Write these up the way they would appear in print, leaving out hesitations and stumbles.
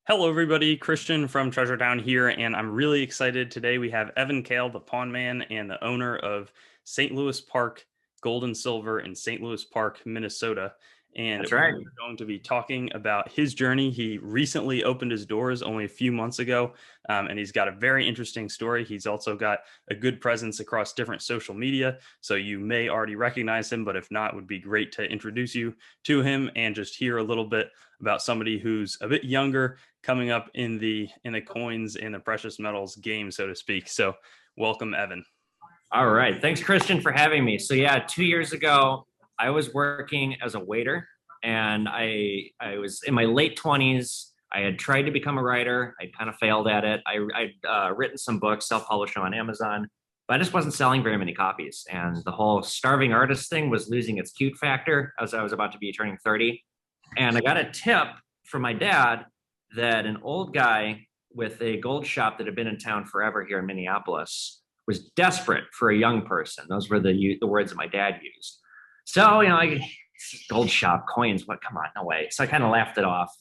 Hello, everybody. Christian from Treasure Town here, and I'm really excited. Today we have Evan Kail, the pawn man and the owner of St. Louis Park Gold and Silver in St. Louis Park, Minnesota. And That's right. we're going to be talking about his journey. He recently opened his doors only a few months ago, and he's got a very interesting story. He's also got a good presence across different social media, so you may already recognize him, but if not, it would be great to introduce you to him and just hear a little bit about somebody who's a bit younger coming up in the coins and the precious metals game, so to speak. So welcome, Evan. All right. Thanks, Christian, for having me. So yeah, 2 years ago, I was working as a waiter, and I was in my late 20s. I had tried to become a writer. I kind of failed at it. I'd written some books, self-published them on Amazon, but I just wasn't selling very many copies. And the whole starving artist thing was losing its cute factor as I was about to be turning 30. And I got a tip from my dad that an old guy with a gold shop that had been in town forever here in Minneapolis was desperate for a young person. Those were the words that my dad used. So, gold shop, coins, what? Come on, no way. So I kind of laughed it off.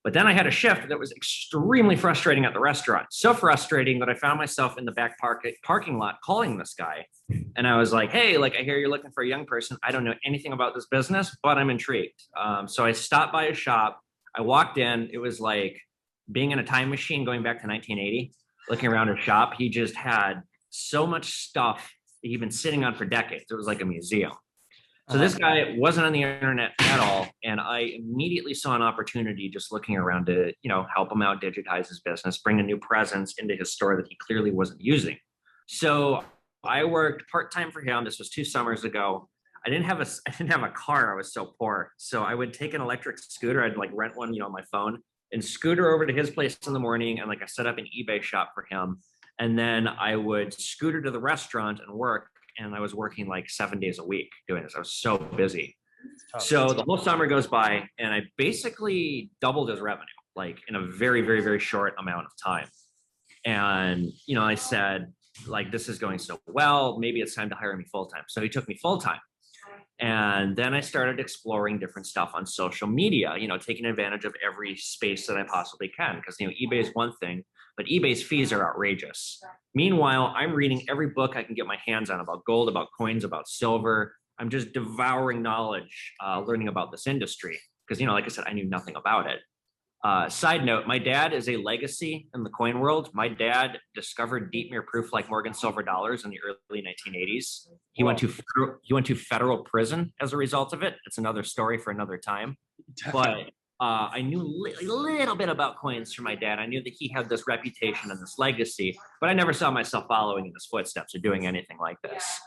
But then I had a shift that was extremely frustrating at the restaurant. So frustrating that I found myself in the back parking lot calling this guy. And I was like, hey, I hear you're looking for a young person. I don't know anything about this business, but I'm intrigued. So I stopped by his shop. I walked in. It was like being in a time machine going back to 1980, looking around his shop. He just had so much stuff that he'd been sitting on for decades. It was like a museum. So this guy wasn't on the internet at all. And I immediately saw an opportunity just looking around to, help him out, digitize his business, bring a new presence into his store that he clearly wasn't using. So I worked part-time for him. This was 2 summers ago. I didn't have a car. I was so poor. So I would take an electric scooter. I'd rent one, on my phone and scooter over to his place in the morning. And I set up an eBay shop for him. And then I would scooter to the restaurant and work. And I was working 7 days a week doing this. I was so busy. So the whole summer goes by and I basically doubled his revenue, in a very, very, very short amount of time. And, I said, this is going so well, maybe it's time to hire me full-time. So he took me full-time. And then I started exploring different stuff on social media, taking advantage of every space that I possibly can. Because, eBay is one thing, but eBay's fees are outrageous. Meanwhile, I'm reading every book I can get my hands on about gold, about coins, about silver. I'm just devouring knowledge, learning about this industry. Because, like I said, I knew nothing about it. Side note, my dad is a legacy in the coin world. My dad discovered deep mirror proof like Morgan silver dollars in the early 1980s. He went to federal prison as a result of it. It's another story for another time. But I knew a little bit about coins from my dad. I knew that he had this reputation and this legacy, but I never saw myself following in his footsteps or doing anything like this.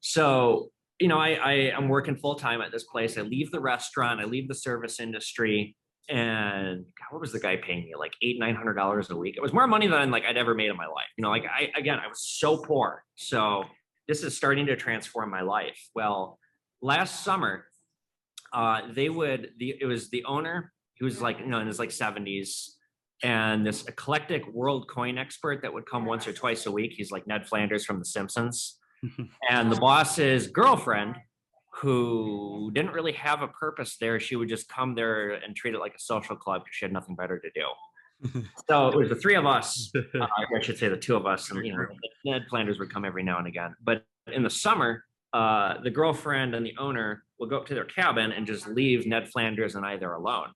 So, I'm working full time at this place. I leave the restaurant. I leave the service industry. And God, what was the guy paying me? $800-900 a week. It was more money than I'd ever made in my life. I was so poor. So this is starting to transform my life. Well, last summer, it was the owner who was in his 70s, and this eclectic world coin expert that would come once or twice a week. He's like Ned Flanders from The Simpsons. And the boss's girlfriend, who didn't really have a purpose there. She would just come there and treat it like a social club because she had nothing better to do. So it was the three of us, I should say the two of us, and Ned Flanders would come every now and again. But in the summer, the girlfriend and the owner will go up to their cabin and just leave Ned Flanders and I there alone.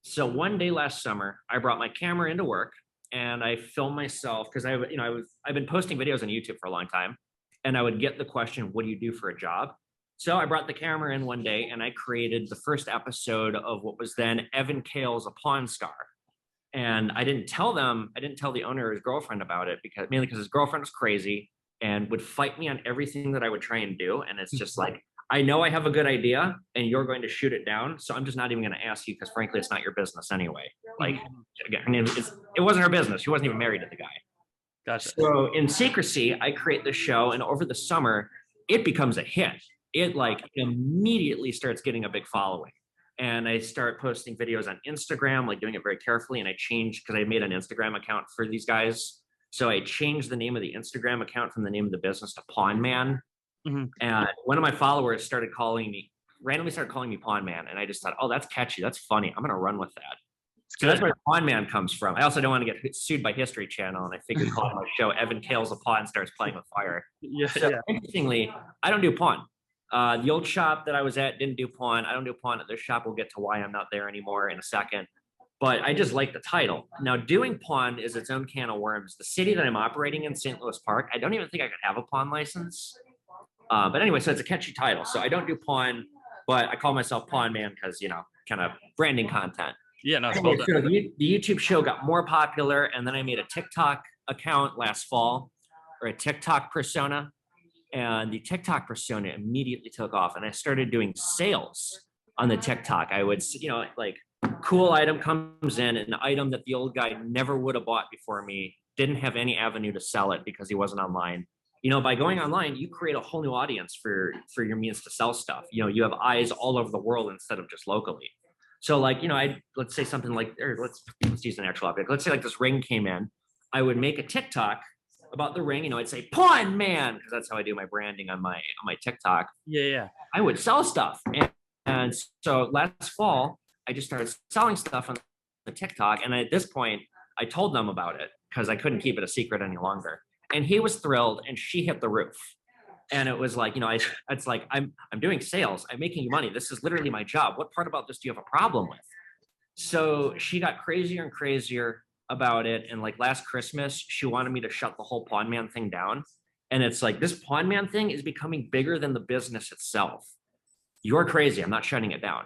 So one day last summer, I brought my camera into work and I filmed myself because I've been posting videos on YouTube for a long time, and I would get the question, "What do you do for a job?" So I brought the camera in one day and I created the first episode of what was then Evan Kail's A Pawn Star. And I didn't tell the owner or his girlfriend about it mainly because his girlfriend was crazy and would fight me on everything that I would try and do. And it's just I know I have a good idea and you're going to shoot it down. So I'm just not even going to ask you because frankly, it's not your business anyway. Again, it wasn't her business. She wasn't even married to the guy. Gotcha. So in secrecy, I create the show, and over the summer, it becomes a hit. It immediately starts getting a big following. And I start posting videos on Instagram, doing it very carefully. And I changed because I made an Instagram account for these guys. So I changed the name of the Instagram account from the name of the business to Pawn Man. Mm-hmm. And one of my followers randomly started calling me Pawn Man. And I just thought, oh, that's catchy. That's funny. I'm going to run with that. It's So that's good. where Pawn Man comes from. I also don't want to get sued by History Channel, and I figured calling my show Evan Kail's a pawn starts playing with fire. Yeah, So yeah. interestingly, I don't do pawn. The old shop that I was at didn't do pawn. I don't do pawn at this shop. We'll get to why I'm not there anymore in a second. But I just like the title. Now, doing pawn is its own can of worms. The city that I'm operating in, St. Louis Park, I don't even think I could have a pawn license. But anyway, so it's a catchy title. So I don't do pawn, but I call myself Pawn Man because, kind of branding content. Yeah, no, it's well Anyway, done. so the YouTube show got more popular, and then I made a TikTok account last fall, or a TikTok persona, and the TikTok persona immediately took off, and I started doing sales on the TikTok. I would, like cool item comes in, an item that the old guy never would have bought before me, didn't have any avenue to sell it because he wasn't online. By going online, you create a whole new audience for your means to sell stuff. You have eyes all over the world instead of just locally. So like, let's say something like, or let's use an actual object. Let's say like this ring came in. I would make a TikTok about the ring. I'd say Pawn Man, because that's how I do my branding on my TikTok. Yeah, yeah. I would sell stuff. And so last fall, I just started selling stuff on the TikTok. And at this point, I told them about it because I couldn't keep it a secret any longer. And he was thrilled, and she hit the roof. And it was like, it's like, I'm doing sales. I'm making you money. This is literally my job. What part about this do you have a problem with? So she got crazier and crazier about it. And like last Christmas, she wanted me to shut the whole Pawn Man thing down. And it's like, this Pawn Man thing is becoming bigger than the business itself. You're crazy. I'm not shutting it down.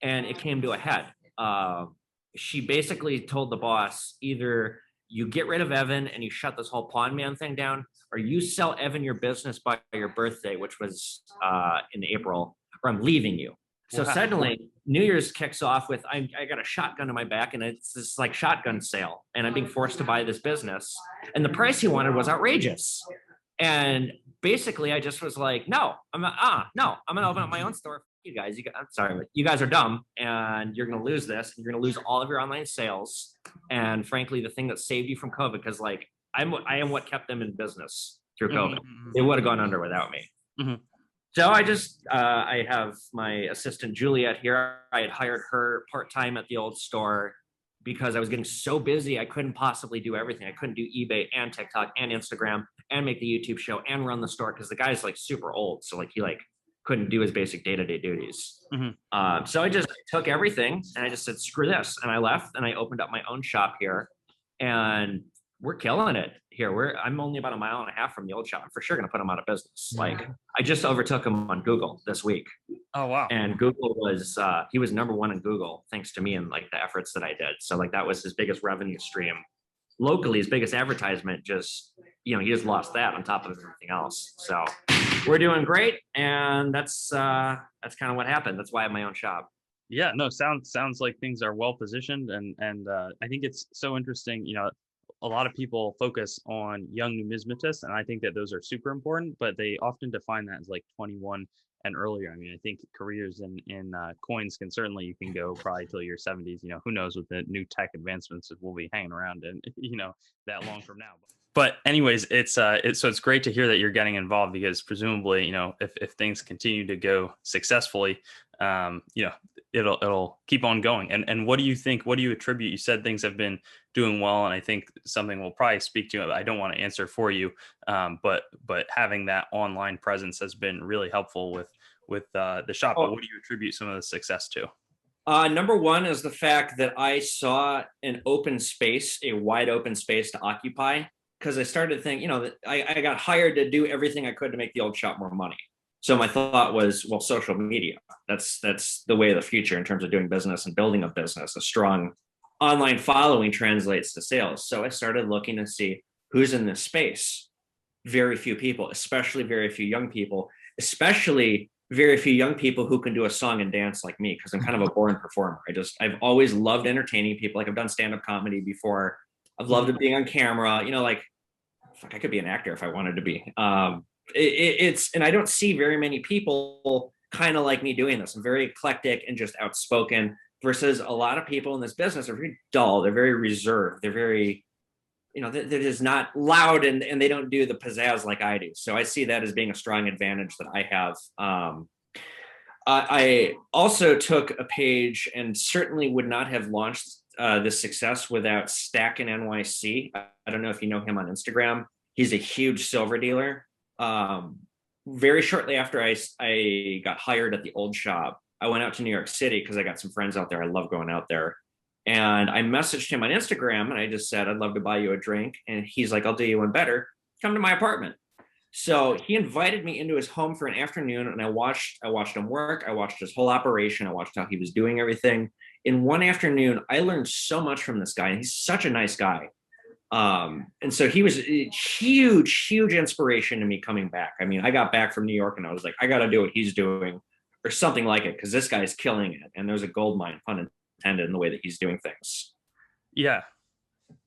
And it came to a head. She basically told the boss, either you get rid of Evan and you shut this whole Pawn Man thing down, or you sell Evan your business by your birthday, which was in April, or I'm leaving you. So Wow. suddenly New Year's kicks off with, I got a shotgun in my back, and it's this like shotgun sale, and I'm being forced to buy this business. And the price he wanted was outrageous. And basically I just was like, no, I'm gonna open up my own store. I'm sorry, but you guys are dumb, and you're gonna lose this, and you're gonna lose all of your online sales. And frankly, the thing that saved you from COVID, because like I am what kept them in business through COVID. Mm-hmm. They would have gone under without me. Mm-hmm. So I have my assistant Juliet here. I had hired her part-time at the old store because I was getting so busy. I couldn't possibly do everything. I couldn't do eBay and TikTok and Instagram and make the YouTube show and run the store, because the guy's like super old. So like he couldn't do his basic day-to-day duties. Mm-hmm. So I just took everything and I just said, screw this. And I left and I opened up my own shop here, and we're killing it here. I'm only about 1.5 miles from the old shop. I'm for sure going to put them out of business. Like I just overtook him on Google this week. Oh, wow. And Google was, he was #1 in Google, thanks to me and like the efforts that I did. So like that was his biggest revenue stream. Locally, his biggest advertisement, just, he just lost that on top of everything else. So we're doing great. And that's kind of what happened. That's why I have my own shop. Yeah, no, sounds like things are well positioned. And I think it's so interesting, a lot of people focus on young numismatists, and I think that those are super important, but they often define that as like 21 and earlier. I mean, I think careers in coins you can go probably till your 70s. Who knows with the new tech advancements that we'll be hanging around and that long from now. But anyways, it's great to hear that you're getting involved, because presumably, if things continue to go successfully, it'll keep on going. And what do you think? What do you attribute? You said things have been doing well, and I think something we'll probably speak to. I don't want to answer for you, but having that online presence has been really helpful with the shop. But what do you attribute some of the success to? #1 is the fact that I saw a wide open space to occupy, because I started thinking, that I got hired to do everything I could to make the old shop more money. So my thought was, well, social media, that's the way of the future in terms of doing business and building a business. A strong online following translates to sales. So I started looking to see who's in this space. Very few people, especially very few young people, especially very few young people who can do a song and dance like me, because I'm kind of a born performer. I've always loved entertaining people. Like I've done stand-up comedy before. I've loved being on camera, I could be an actor if I wanted to be. And I don't see very many people kind of like me doing this. I'm very eclectic and just outspoken, versus a lot of people in this business are very dull. They're very reserved. They're very, they're just not loud, and they don't do the pizzazz like I do. So I see that as being a strong advantage that I have. I also took a page, and certainly would not have launched this success without Stackin' NYC. I don't know if you know him on Instagram. He's a huge silver dealer. Very shortly after I got hired at the old shop, I went out to New York City because I got some friends out there. I love going out there. And I messaged him on Instagram and I just said, I'd love to buy you a drink. And he's like, I'll do you one better. Come to my apartment. So he invited me into his home for an afternoon, and I watched him work. I watched his whole operation. I watched how he was doing everything. In one afternoon, I learned so much from this guy, and he's such a nice guy. And so he was a huge inspiration to me coming back. I mean, I got back from New York, and I was like, I got to do what he's doing, or something like it, because this guy is killing it. And there's a gold mine, pun intended, in the way that he's doing things. Yeah.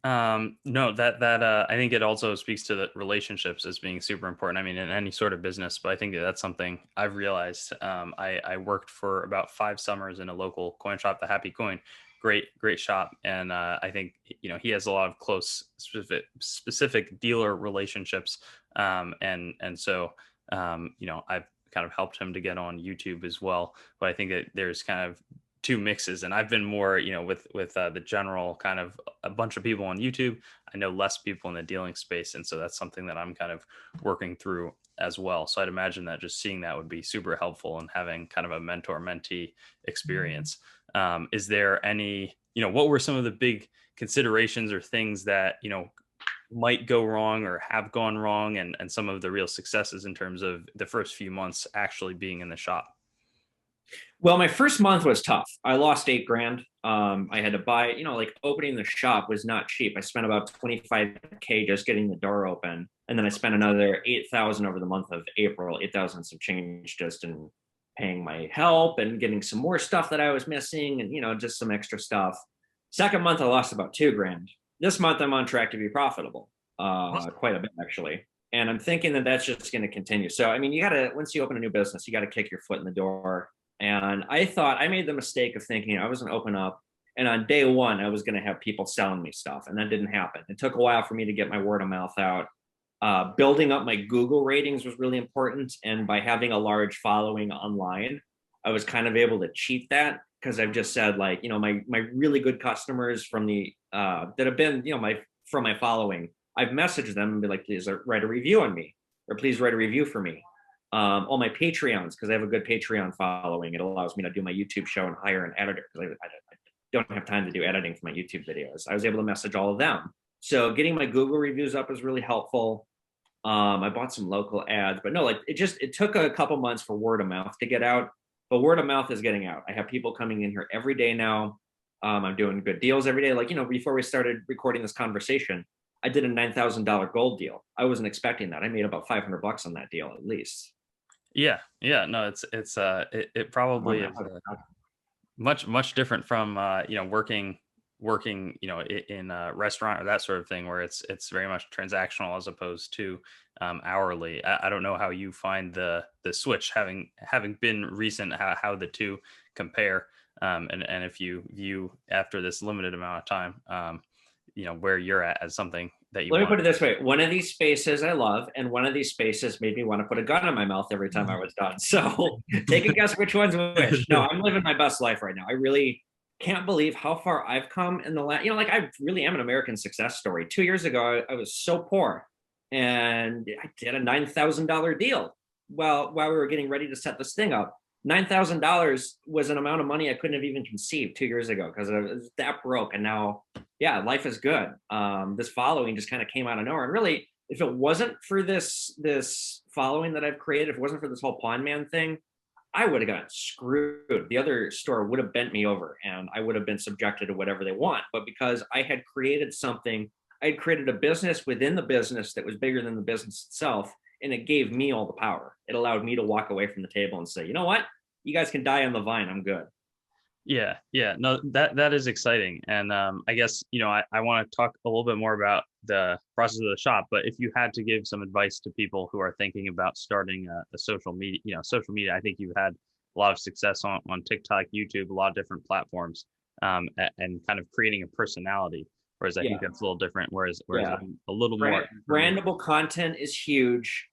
No, I think it also speaks to the relationships as being super important. I mean, in any sort of business, but I think that's something I've realized. I worked for about 5 summers in a local coin shop, the Happy Coin. Great shop. And I think, he has a lot of close specific dealer relationships. And so, I've kind of helped him to get on YouTube as well. But I think that there's kind of two mixes, and I've been more with the general kind of a bunch of people on YouTube. I know less people in the dealing space, and so that's something that I'm kind of working through as well. So I'd imagine that just seeing that would be super helpful, and having kind of a mentor mentee experience. Is there any, what were some of the big considerations or things that might go wrong or have gone wrong, and some of the real successes in terms of the first few months actually being in the shop? Well, my first month was tough. I lost $8,000. I had to buy, like opening the shop was not cheap. I spent about 25K just getting the door open. And then I spent another 8,000 over the month of April, 8,000 some change just in paying my help and getting some more stuff that I was missing, and, just some extra stuff. Second month, I lost about $2,000. This month I'm on track to be profitable, quite a bit actually. And I'm thinking that that's just going to continue. So, I mean, once you open a new business, you got to kick your foot in the door. And I made the mistake of thinking I was going to open up, and on day one, I was going to have people selling me stuff. And that didn't happen. It took a while for me to get my word of mouth out. Building up my Google ratings was really important. And by having a large following online, I was kind of able to cheat that, because I've just said, like, my really good customers from that have been, from my following, I've messaged them and be like, please write a review on me, or please write a review for me. All my Patreons, because I have a good Patreon following. It allows me to do my YouTube show and hire an editor, because I don't have time to do editing for my YouTube videos. I was able to message all of them. So getting my Google reviews up was really helpful. I bought some local ads, but no, like it took a couple months for word of mouth to get out, but word of mouth is getting out. I have people coming in here every day now. I'm doing good deals every day. Like, before we started recording this conversation, I did a $9,000 gold deal. I wasn't expecting that. I made about $500 on that deal at least. Yeah. No, it probably is much different from working in a restaurant or that sort of thing, where it's very much transactional as opposed to hourly. I don't know how you find the switch, having been recent, how the two compare, and if you view after this limited amount of time, where you're at as something that you Let want. me put it this way. One of these spaces I love, and one of these spaces made me want to put a gun in my mouth every time I was done. So take a guess which one's which. No, I'm living my best life right now. I really can't believe how far I've come in the last, I really am an American success story. 2 years ago, I was so poor, and I did a $9,000 deal. Well, while we were getting ready to set this thing up, $9,000 was an amount of money I couldn't have even conceived 2 years ago, because I was that broke. And now, yeah, life is good. This following just kind of came out of nowhere. And really, if it wasn't for this following that I've created, if it wasn't for this whole pawn man thing, I would have gotten screwed. The other store would have bent me over, and I would have been subjected to whatever they want. But because I had created something, I had created a business within the business that was bigger than the business itself, and it gave me all the power. It allowed me to walk away from the table and say, you know what? You guys can die on the vine. I'm good. Yeah. No, that is exciting. And I guess, I want to talk a little bit more about the process of the shop, but if you had to give some advice to people who are thinking about starting a social media, I think you've had a lot of success on TikTok, YouTube, a lot of different platforms, and kind of creating a personality. Whereas I think that's a little different. Whereas a little more brandable content is huge.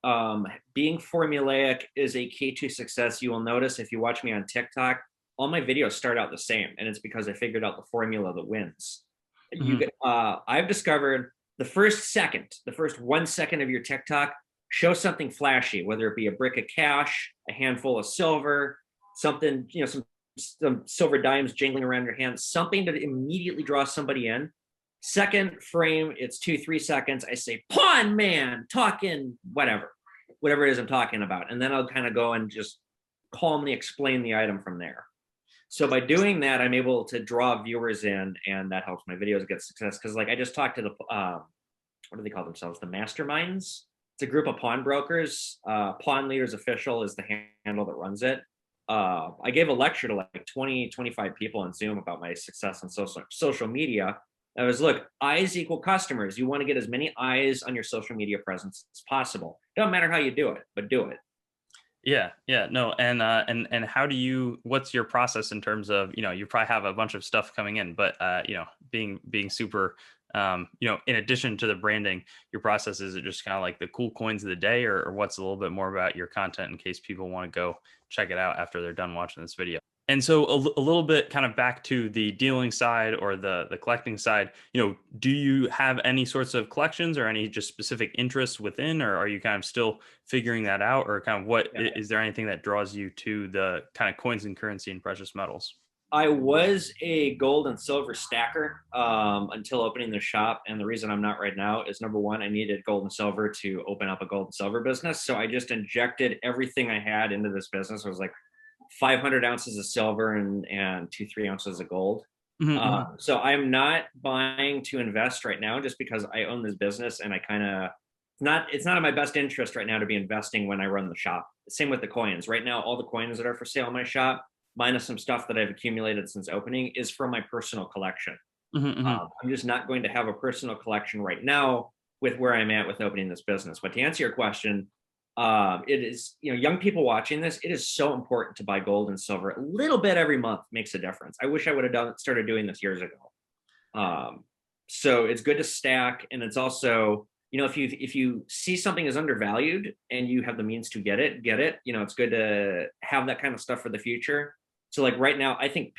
Being formulaic is a key to success. You will notice if you watch me on TikTok, all my videos start out the same, and it's because I figured out the formula that wins. You Mhm. get, I've discovered the first 1 second of your TikTok, show something flashy, whether it be a brick of cash, a handful of silver, something, some silver dimes jingling around your hand, something that immediately draws somebody in. Second frame, it's 2, 3 seconds. I say, pawn man, talking, whatever it is I'm talking about. And then I'll kind of go and just calmly explain the item from there. So by doing that, I'm able to draw viewers in, and that helps my videos get success. Because like I just talked to the what do they call themselves? The masterminds. It's a group of pawnbrokers. Pawn Leaders Official is the handle that runs it. I gave a lecture to like 20, 25 people on Zoom about my success on social media. I was, look, eyes equal customers. You want to get as many eyes on your social media presence as possible. Don't matter how you do it, but do it. Yeah, yeah, no, and how do you? What's your process in terms of, you probably have a bunch of stuff coming in, but being super, in addition to the branding, your process, is it just kind of like the cool coins of the day, or what's a little bit more about your content in case people want to go check it out after they're done watching this video? And so a little bit kind of back to the dealing side or the collecting side, do you have any sorts of collections or any just specific interests within, or are you kind of still figuring that out, or kind of Yeah. is there anything that draws you to the kind of coins and currency and precious metals? I was a gold and silver stacker until opening the shop. And the reason I'm not right now is, number one, I needed gold and silver to open up a gold and silver business. So I just injected everything I had into this business. It was like 500 ounces of silver and 2, 3 ounces of gold. Mhm, mhm. So I'm not buying to invest right now just because I own this business, and I kind of, it's not in my best interest right now to be investing when I run the shop. Same with the coins. Right now, all the coins that are for sale in my shop, minus some stuff that I've accumulated since opening, is from my personal collection. Mhm, mhm. I'm just not going to have a personal collection right now with where I'm at with opening this business. But to answer your question, it is, young people watching this, it is so important to buy gold and silver. A little bit every month makes a difference. I wish I would have started doing this years ago. Um, so it's good to stack, and it's also, if you see something is undervalued and you have the means to get it, get it. It's good to have that kind of stuff for the future. So like right now, I think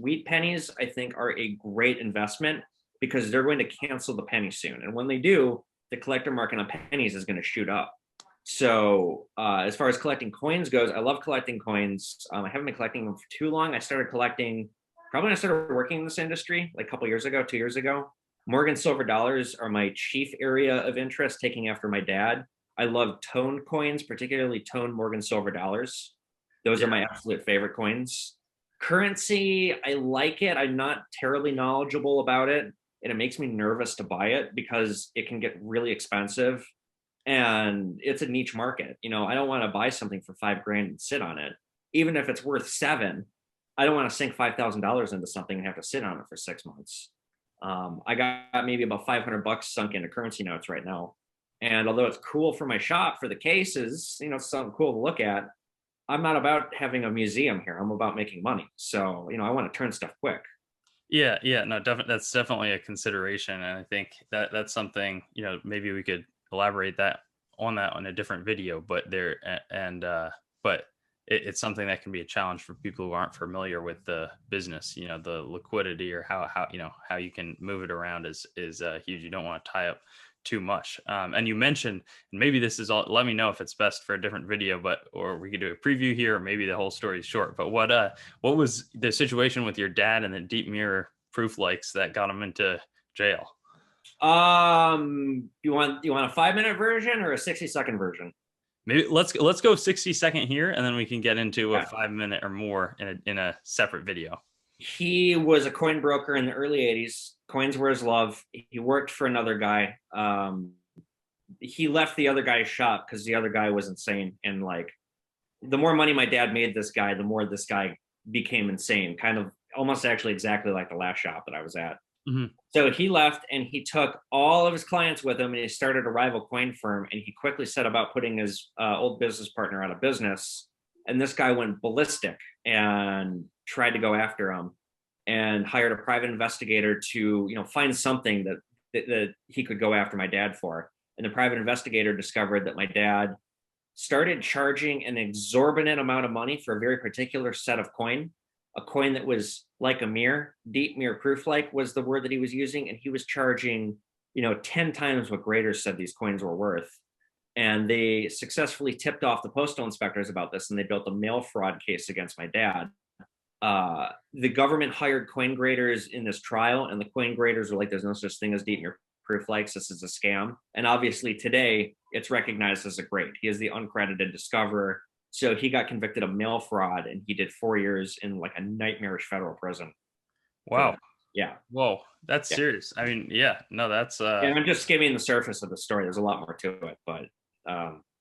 wheat pennies, I think are a great investment because they're going to cancel the penny soon, and when they do, the collector market on pennies is going to shoot up. So as far as collecting coins goes, I love collecting coins. I haven't been collecting them for too long. I started collecting probably when I started working in this industry, like a couple years ago, 2 years ago. Morgan silver dollars are my chief area of interest, taking after my dad. I love tone coins, particularly tone Morgan silver dollars. Those are Yeah. my absolute favorite coins. Currency, I like it. I'm not terribly knowledgeable about it, and it makes me nervous to buy it because it can get really expensive, and it's a niche market. I don't want to buy something for 5 grand and sit on it, even if it's worth seven. I don't want to sink $5,000 into something and have to sit on it for 6 months. I got maybe about $500 sunk into currency notes right now, and although it's cool for my shop for the cases, it's something cool to look at. I'm not about having a museum here. I'm about making money. So I want to turn stuff quick. Yeah, yeah, no, definitely, that's definitely a consideration, and I think that that's something, maybe we could elaborate that on a different video, but but it's something that can be a challenge for people who aren't familiar with the business. The liquidity, or how you can move it around, is huge. You don't want to tie up too much. And you mentioned, and maybe this is all. Let me know if it's best for a different video, or we could do a preview here, or maybe the whole story is short. But what was the situation with your dad and the deep mirror proof likes that got him into jail? You want a 5 minute version or a 60-second version? Maybe let's go 60-second here, and then we can get into a Yeah. 5 minute or more in a separate video. He was a coin broker in the early 80s. Coins were his love. He worked for another guy. He left the other guy's shop because the other guy was insane. And like, the more money my dad made this guy, the more this guy became insane, kind of almost actually exactly like the last shop that I was at. Mhm. So he left, and he took all of his clients with him, and he started a rival coin firm, and he quickly set about putting his old business partner out of business. And this guy went ballistic and tried to go after him, and hired a private investigator to find something that he could go after my dad for. And the private investigator discovered that my dad started charging an exorbitant amount of money for a very particular set of coin. a coin that was like a mirror, deep mirror proof, like was the word that he was using. And he was charging, 10 times what graders said these coins were worth. And they successfully tipped off the postal inspectors about this, and they built a mail fraud case against my dad. The government hired coin graders in this trial, and the coin graders were like, there's no such thing as deep mirror proof likes. This is a scam. And obviously today it's recognized as a grade. He is the uncredited discoverer. So he got convicted of mail fraud, and he did 4 years in like a nightmarish federal prison. Wow. Yeah. Whoa, that's Yeah. serious. I mean, yeah, no, that's And I'm just skimming the surface of the story. There's a lot more to it, but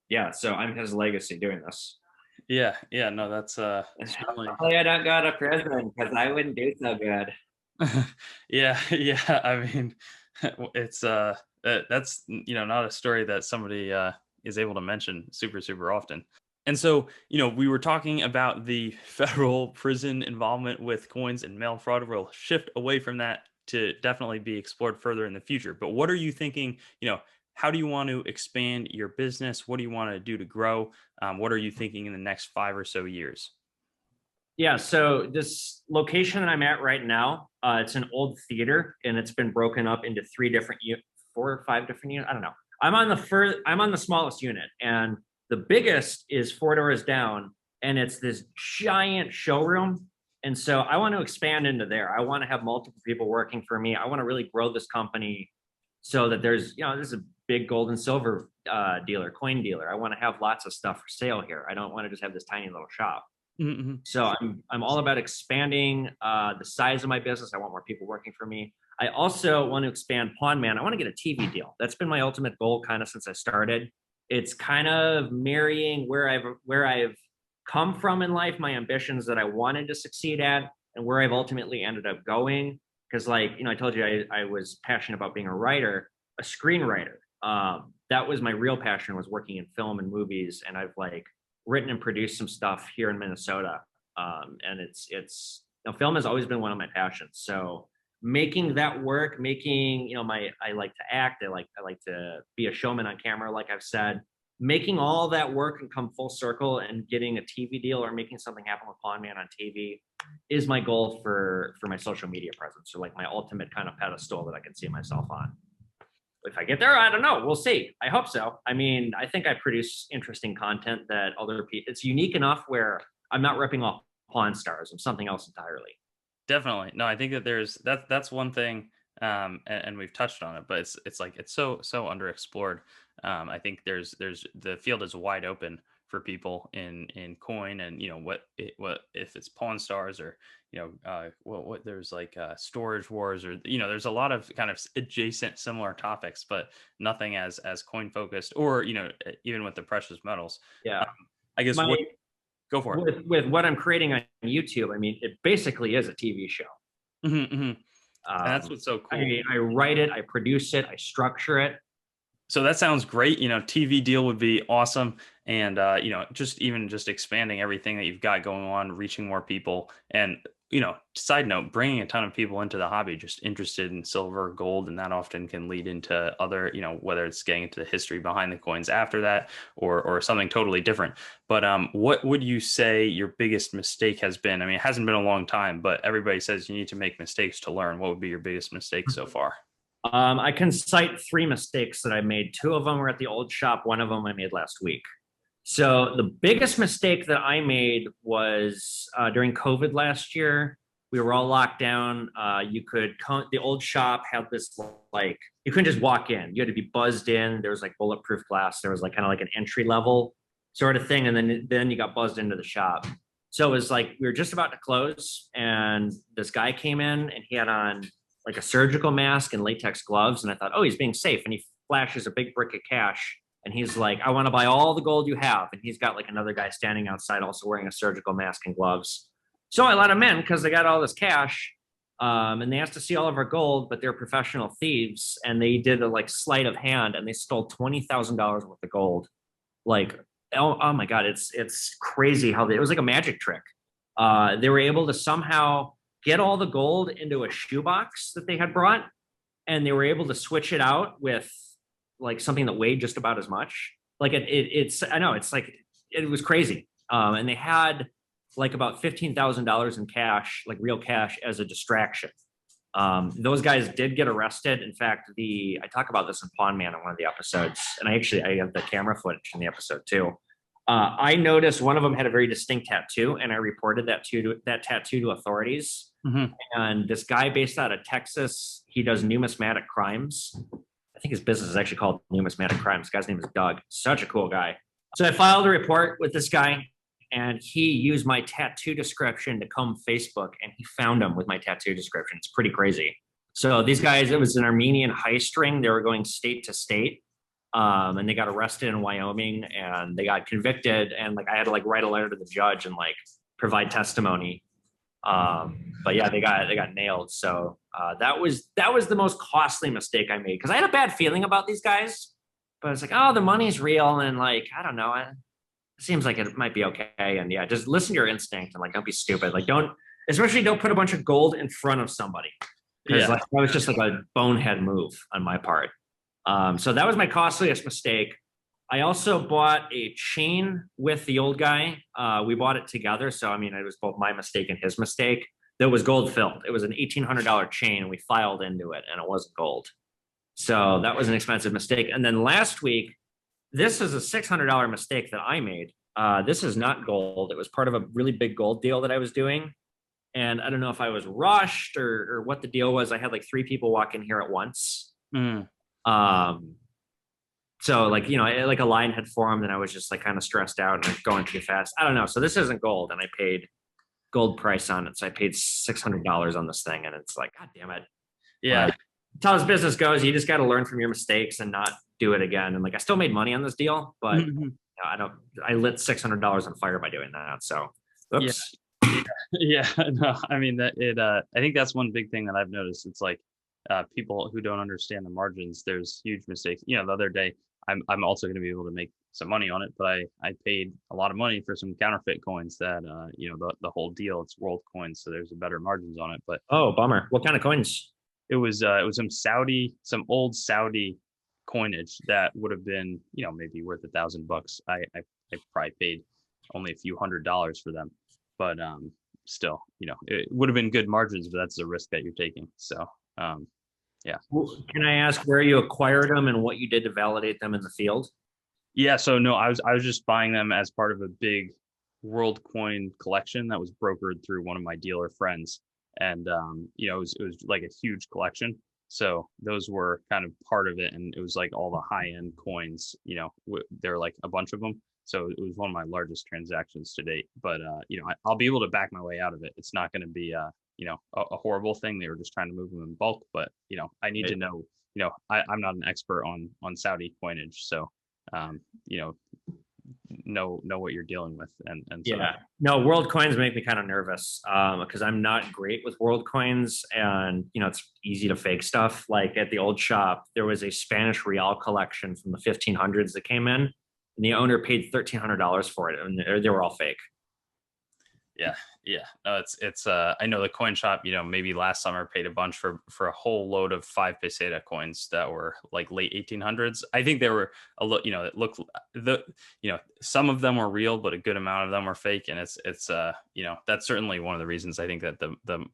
yeah. So I'm his legacy doing this. yeah, yeah, no, that's certainly Hopefully I don't go to prison because I wouldn't do so good. yeah, yeah. I mean, it's that's not a story that somebody is able to mention super often. And so, we were talking about the federal prison involvement with coins and mail fraud. We'll shift away from that to definitely be explored further in the future. But what are you thinking? How do you want to expand your business? What do you want to do to grow? What are you thinking in the next 5 or so years? Yeah, so this location that I'm at right now, it's an old theater, and it's been broken up into four or five different units. I don't know. I'm on the smallest unit, and the biggest is 4 doors down, and it's this giant showroom. And so I want to expand into there. I want to have multiple people working for me. I want to really grow this company so that there's, this is a big gold and silver coin dealer. I want to have lots of stuff for sale here. I don't want to just have this tiny little shop. Mm-hmm. So I'm all about expanding the size of my business. I want more people working for me. I also want to expand Pawn Man. I want to get a TV deal. That's been my ultimate goal kind of since I started. It's kind of marrying where I've come from in life, my ambitions that I wanted to succeed at, and where I've ultimately ended up going. Because I told you I was passionate about being a writer, a screenwriter. That was my real passion, was working in film and movies. And I've written and produced some stuff here in Minnesota. And it's film has always been one of my passions. So making that work, I like to act. I like to be a showman on camera, like I've said, making all that work and come full circle and getting a TV deal or making something happen with Pawn Man on TV is my goal for my social media presence, or like my ultimate kind of pedestal that I can see myself on. If I get there, I don't know. We'll see. I hope so. I mean, I think I produce interesting content that other people, it's unique enough where I'm not ripping off Pawn Stars. I'm something else entirely. Definitely. No, I think that that's one thing, and we've touched on it, but it's like it's so underexplored. I think there's the field is wide open for people in coin, and what if it's Pawn Stars, or what there's storage wars, or there's a lot of kind of adjacent similar topics, but nothing as coin focused, or even with the precious metals. Yeah. I guess go for it. With what I'm creating on YouTube, I mean, it basically is a TV show. Mm-hmm, mm-hmm. And that's what's so cool. I write it, I produce it, I structure it. So that sounds great. TV deal would be awesome. And, just expanding everything that you've got going on, reaching more people. And, side note, bringing a ton of people into the hobby, just interested in silver, gold, and that often can lead into other, whether it's getting into the history behind the coins after that, or something totally different. But what would you say your biggest mistake has been? I mean, it hasn't been a long time, but everybody says you need to make mistakes to learn. What would be your biggest mistake so far? I can cite 3 mistakes that I made. 2 of them were at the old shop. 1 of them I made last week. So the biggest mistake that I made was during COVID last year. We were all locked down. The old shop had this, you couldn't just walk in. You had to be buzzed in. There was bulletproof glass. There was kind of an entry level sort of thing. And then you got buzzed into the shop. So it was we were just about to close, and this guy came in, and he had on a surgical mask and latex gloves. And I thought, oh, he's being safe. And he flashes a big brick of cash. And he's like, I want to buy all the gold you have. And he's got another guy standing outside also wearing a surgical mask and gloves. So I let him in because they got all this cash. And they asked to see all of our gold, but they're professional thieves. And they did a sleight of hand, and they stole $20,000 worth of gold. Oh my God, it's crazy how it was like a magic trick. They were able to somehow get all the gold into a shoebox that they had brought, and they were able to switch it out with something that weighed just about as much. It was crazy. And they had like about $15,000 in cash, like real cash, as a distraction. Those guys did get arrested. In fact, I talk about this in Pawn Man in one of the episodes, and I have the camera footage in the episode too. I noticed one of them had a very distinct tattoo, and I reported that tattoo to authorities. Mm-hmm. And this guy based out of Texas, he does numismatic crimes. I think his business is actually called Numismatic Crimes. The guy's name is Doug. Such a cool guy. So I filed a report with this guy, and he used my tattoo description to comb Facebook, and he found him with my tattoo description. It's pretty crazy. So these guys, it was an Armenian heist ring. They were going state to state, and they got arrested in Wyoming, and they got convicted. And like I had to like write a letter to the judge and like provide testimony. But yeah, they got nailed. So that was the most costly mistake I made, because I had a bad feeling about these guys. But it's like, oh, the money's real, and like I don't know. It seems like it might be okay. And yeah, just listen to your instinct and like don't be stupid. Like don't put a bunch of gold in front of somebody. Because like that was just like a bonehead move on my part. So that was my costliest mistake. I also bought a chain with the old guy. We bought it together. So I mean, it was both my mistake and his mistake. That was gold filled. It was an $1,800 chain, and we filed into it, and it wasn't gold. So that was an expensive mistake. And then last week, this is a $600 mistake that I made. This is not gold. It was part of a really big gold deal that I was doing. And I don't know if I was rushed or what the deal was. I had like 3 people walk in here at once. Mm. So like, you know, like a line had formed, and I was just like kind of stressed out and going too fast. I don't know. So this isn't gold, and I paid gold price on it. So I paid $600 on this thing, and it's like, God damn it. Yeah. That's how this business goes. You just got to learn from your mistakes and not do it again. And like, I still made money on this deal, but Mm-hmm. you know, I lit $600 on fire by doing that. So, oops. Yeah. No, I mean that I think that's one big thing that I've noticed. It's like people who don't understand the margins, there's huge mistakes. You know, the other day I'm also going to be able to make some money on it, but I paid a lot of money for some counterfeit coins that you know, the whole deal, it's world coins, so there's a better margins on it. But Oh, bummer. What kind of coins? it was some old Saudi coinage that would have been, you know, maybe worth $1,000. I probably paid only a few $100s for them, but still, you know, it would have been good margins, but that's the risk that you're taking. So yeah. Can I ask where you acquired them and what you did to validate them in the field? Yeah, so no, I was just buying them as part of a big world coin collection that was brokered through one of my dealer friends. And you know, it was like a huge collection. So those were kind of part of it, and it was like all the high-end coins, you know, there were like a bunch of them. So it was one of my largest transactions to date. But you know, I'll be able to back my way out of it. It's not going to be you know, a horrible thing. They were just trying to move them in bulk, but you know, I need to know, you know, I'm not an expert on Saudi coinage, so you know what you're dealing with. And so Yeah, no, world coins make me kind of nervous because I'm not great with world coins, and you know, it's easy to fake stuff. Like at the old shop, there was a Spanish real collection from the 1500s that came in, and the owner paid $1,300 for it, and they were all fake. Yeah, no, it's I know the coin shop, you know, maybe last summer paid a bunch for a whole load of 5 peseta coins that were like late 1800s. I think they were a lot, you know, it looked you know, some of them were real, but a good amount of them were fake. And it's you know, that's certainly one of the reasons I think that the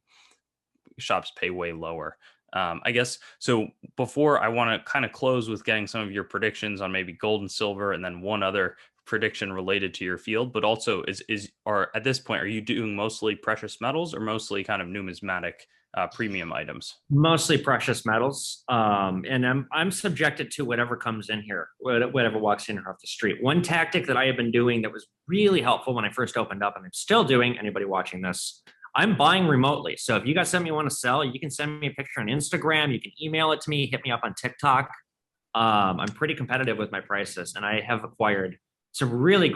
shops pay way lower. I guess so. Before, I want to kind of close with getting some of your predictions on maybe gold and silver, and then one other prediction related to your field. But also, at this point, are you doing mostly precious metals or mostly kind of numismatic premium items? Mostly precious metals, and I'm subjected to whatever comes in here, whatever walks in off the street. One tactic that I have been doing that was really helpful when I first opened up, and I'm still doing. Anybody watching this, I'm buying remotely. So if you got something you want to sell, you can send me a picture on Instagram. You can email it to me. Hit me up on TikTok. I'm pretty competitive with my prices, and I have acquired some really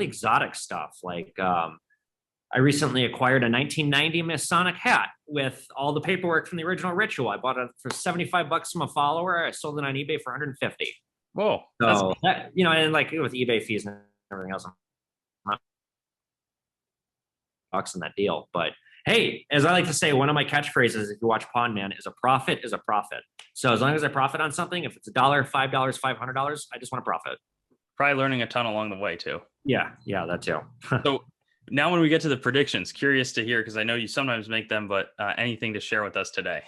exotic stuff. Like I recently acquired a 1990 Masonic hat with all the paperwork from the original ritual. I bought it for $75 from a follower. I sold it on eBay for 150. Whoa. So that, you know, and like with eBay fees and everything else, I'm not bucks in that deal. But hey, as I like to say, one of my catchphrases, if you watch Pawn Man, is a profit is a profit. So as long as I profit on something, if it's $1, $5, $500, I just want to profit. Probably learning a ton along the way too. Yeah, that too. So Now, when we get to the predictions, curious to hear, because I know you sometimes make them, but anything to share with us today?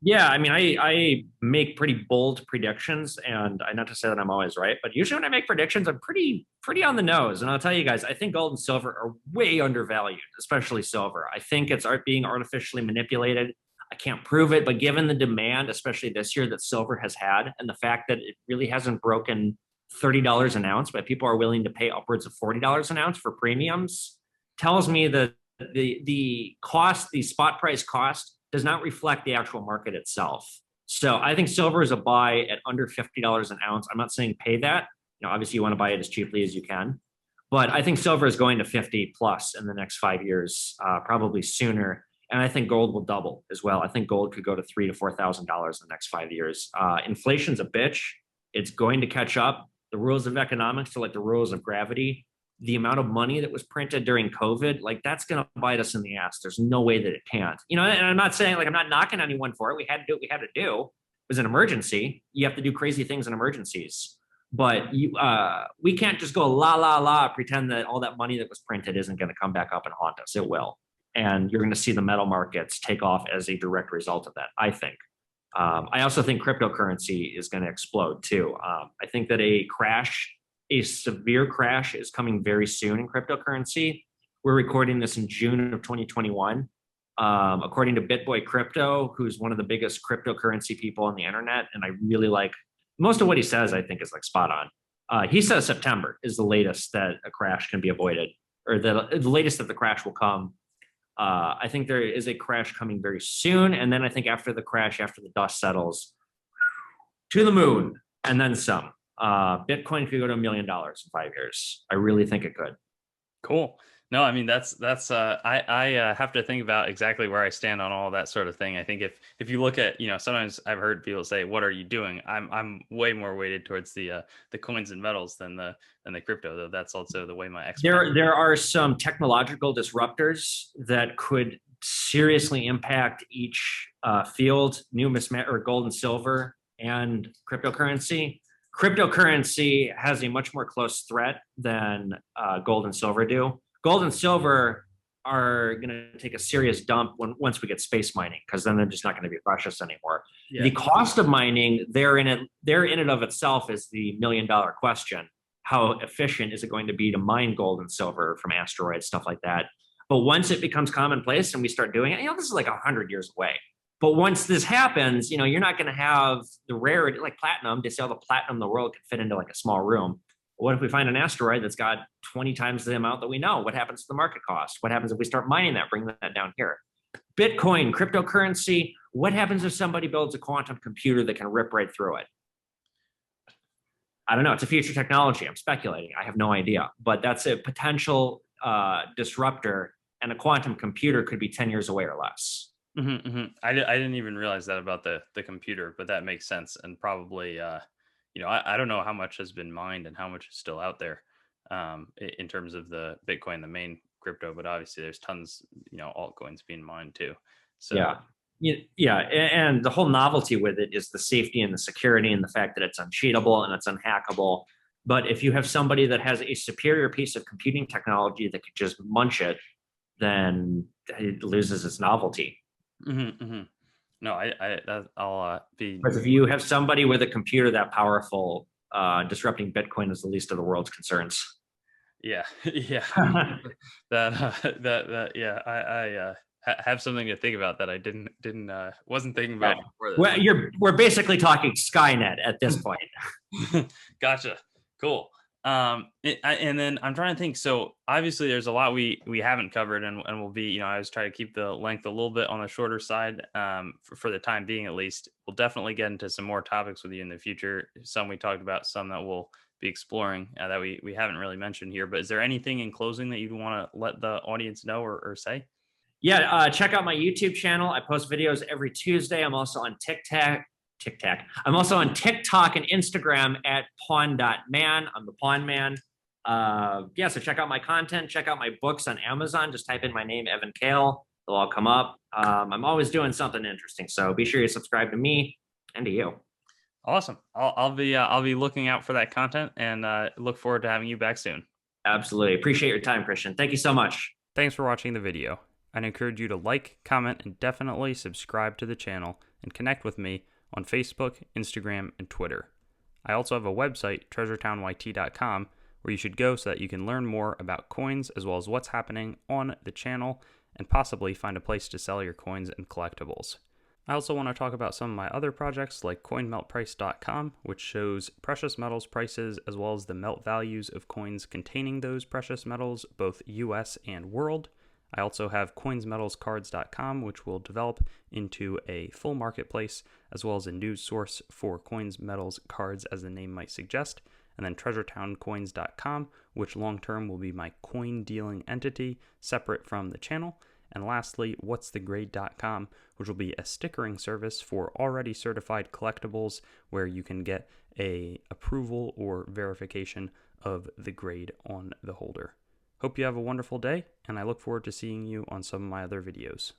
Yeah, I mean, I make pretty bold predictions, and I not to say that I'm always right, but usually when I make predictions, I'm pretty on the nose. And I'll tell you guys, I think gold and silver are way undervalued, especially silver. I think it's being artificially manipulated. I can't prove it, but given the demand, especially this year, that silver has had, and the fact that it really hasn't broken $30 an ounce, but people are willing to pay upwards of $40 an ounce for premiums, tells me that the cost, the spot price cost, does not reflect the actual market itself. So I think silver is a buy at under $50 an ounce. I'm not saying pay that. Obviously you want to buy it as cheaply as you can, but I think silver is going to 50 plus in the next 5 years, probably sooner. And I think gold will double as well. I think gold could go to $3,000 to $4,000 in the next 5 years. Inflation's a bitch. It's going to catch up. The rules of economics are like the rules of gravity. The amount of money that was printed during COVID, like that's going to bite us in the ass. There's no way that it can't. And I'm not saying, like, I'm not knocking anyone for it. We had to do what we had to do. It was an emergency. You have to do crazy things in emergencies. But we can't just go la la la, pretend that all that money that was printed isn't going to come back up and haunt us. It will, and you're going to see the metal markets take off as a direct result of that, I think. I also think cryptocurrency is going to explode too. I think that a severe crash is coming very soon in cryptocurrency. We're recording this in June of 2021. According to BitBoy Crypto, who's one of the biggest cryptocurrency people on the internet, and I really like most of what he says, I think is like spot on. He says September is the latest that a crash can be avoided, or the latest that the crash will come. I think there is a crash coming very soon. And then I think after the crash, after the dust settles, to the moon and then some. Bitcoin could go to $1 million in 5 years. I really think it could. Cool. No, I mean, that's I have to think about exactly where I stand on all that sort of thing. I think if you look at, sometimes I've heard people say, "What are you doing?" I'm way more weighted towards the coins and metals than the crypto, though. That's also the way my expert. There are some technological disruptors that could seriously impact each field, numismatic or gold and silver and cryptocurrency. Cryptocurrency has a much more close threat than gold and silver do. Gold and silver are going to take a serious dump once we get space mining, because then they're just not going to be precious anymore. Yeah. The cost of mining, they're in it of itself is the $1 million question. How efficient is it going to be to mine gold and silver from asteroids, stuff like that? But once it becomes commonplace and we start doing it, this is like 100 years away. But once this happens, you're not going to have the rarity, like platinum. They say all the platinum in the world can fit into like a small room. What if we find an asteroid that's got 20 times the amount that we know? What happens to the market cost? What happens if we start mining that, bring that down here? Bitcoin, cryptocurrency, what happens if somebody builds a quantum computer that can rip right through it? I don't know. It's a future technology. I'm speculating. I have no idea. But that's a potential disruptor, and a quantum computer could be 10 years away or less. Mm-hmm, mm-hmm. I didn't even realize that about the computer, but that makes sense. And probably, I don't know how much has been mined and how much is still out there in terms of the Bitcoin, the main crypto, but obviously there's tons, altcoins being mined too. So yeah. And the whole novelty with it is the safety and the security and the fact that it's uncheatable and it's unhackable. But if you have somebody that has a superior piece of computing technology that could just munch it, then it loses its novelty. Mm-hmm, mm-hmm. No, I'll be. But if you have somebody with a computer that powerful, disrupting Bitcoin is the least of the world's concerns. Yeah, yeah. Yeah. I have something to think about that I wasn't thinking about before this. Well, we're basically talking Skynet at this point. Gotcha. Cool. And then I'm trying to think. So obviously there's a lot we haven't covered, and we'll be, I was trying to keep the length a little bit on the shorter side for the time being, at least. We'll definitely get into some more topics with you in the future. Some we talked about, some that we'll be exploring that we haven't really mentioned here. But is there anything in closing that you'd want to let the audience know or say? Yeah, check out my YouTube channel. I post videos every Tuesday. I'm also on TikTok. I'm also on TikTok and Instagram at pawn.man. I'm the Pawn Man. So check out my content. Check out my books on Amazon. Just type in my name, Evan Kail. They'll all come up. I'm always doing something interesting. So be sure you subscribe to me and to you. Awesome. I'll be looking out for that content, and look forward to having you back soon. Absolutely. Appreciate your time, Christian. Thank you so much. Thanks for watching the video. I'd encourage you to like, comment, and definitely subscribe to the channel and connect with me on Facebook, Instagram, and Twitter. I also have a website, treasuretownYT.com, where you should go so that you can learn more about coins as well as what's happening on the channel and possibly find a place to sell your coins and collectibles. I also want to talk about some of my other projects like coinmeltprice.com, which shows precious metals prices as well as the melt values of coins containing those precious metals, both US and world. I also have coinsmetalscards.com, which will develop into a full marketplace as well as a news source for coins, metals, cards, as the name might suggest. And then treasuretowncoins.com, which long-term will be my coin dealing entity separate from the channel. And lastly, whatsthegrade.com, which will be a stickering service for already certified collectibles where you can get a approval or verification of the grade on the holder. Hope you have a wonderful day, and I look forward to seeing you on some of my other videos.